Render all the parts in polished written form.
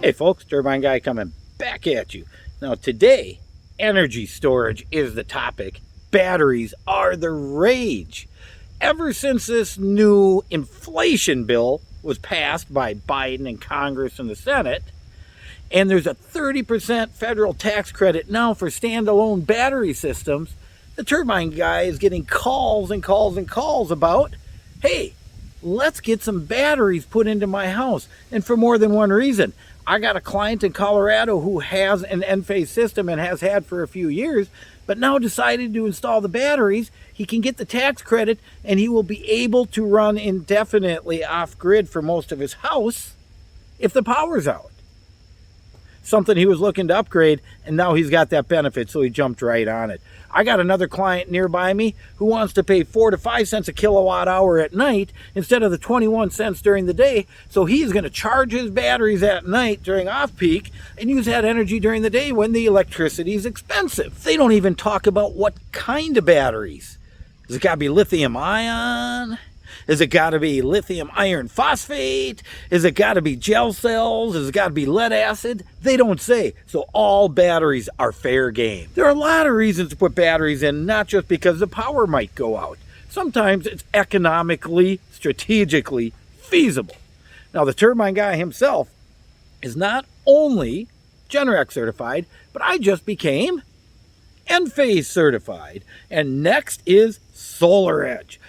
Hey folks, Turbine Guy coming back at you. Now today, energy storage is the topic. Batteries are the rage. Ever since this new inflation bill was passed by Biden and Congress and the Senate, and there's a 30% federal tax credit now for standalone battery systems, the Turbine Guy is getting calls and calls and calls about, hey, let's get some batteries put into my house. And for more than one reason. I got a client in Colorado who has an Enphase system and has had for a few years, but now decided to install the batteries. He can get the tax credit and he will be able to run indefinitely off grid for most of his house if the power's out. Something he was looking to upgrade, and now he's got that benefit, so he jumped right on it. I got another client nearby me who wants to pay 4 to 5 cents a kilowatt hour at night instead of the 21 cents during the day, so he's going to charge his batteries at night during off-peak and use that energy during the day when the electricity is expensive. They don't even talk about what kind of batteries. Does it got to be lithium ion? Has it got to be lithium iron phosphate? Has it got to be gel cells? Has it got to be lead acid? They don't say. So all batteries are fair game. There are a lot of reasons to put batteries in, not just because the power might go out. Sometimes it's economically, strategically feasible. Now, the Turbine Guy himself is not only Generac certified, but I just became Enphase certified. And next is Solar Edge.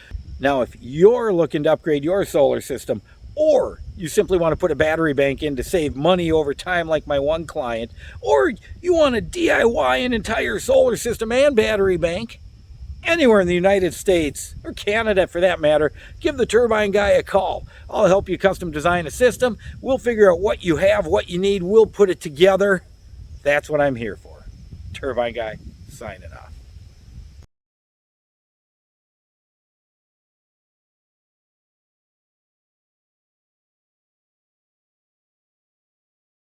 Now, if you're looking to upgrade your solar system, or you simply want to put a battery bank in to save money over time like my one client, or you want to DIY an entire solar system and battery bank, anywhere in the United States, or Canada for that matter, give the Turbine Guy a call. I'll help you custom design a system. We'll figure out what you have, what you need. We'll put it together. That's what I'm here for. Turbine Guy, signing off.